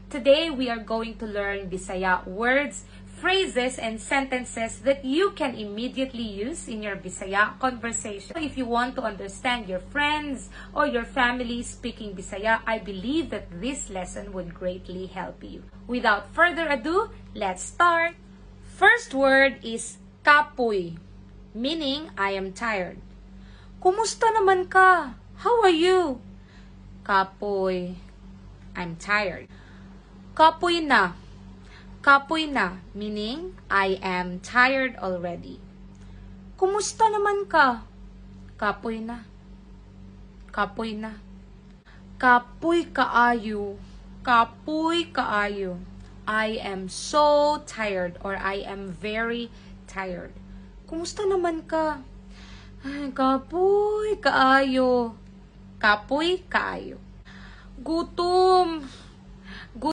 Today, we are going to learn Bisaya words, phrases, and sentences that you can immediately use in your Bisaya conversation. If you want to understand your friends or your family speaking Bisaya, I believe that this lesson would greatly help you. Without further ado, let's start. First word is kapoy, meaning I am tired. Kumusta naman ka? How are you? Kapoy, I'm tired. Kapoy na. Kapoy na, meaning I am tired already. Kumusta naman ka? Kapoy na. Kapoy na. Kapoy kaayo. Kapoy kaayo. I am so tired or I am very tired. Kumusta naman ka? Ay, kapoy kaayo. Kapoy kaayo. Gutom.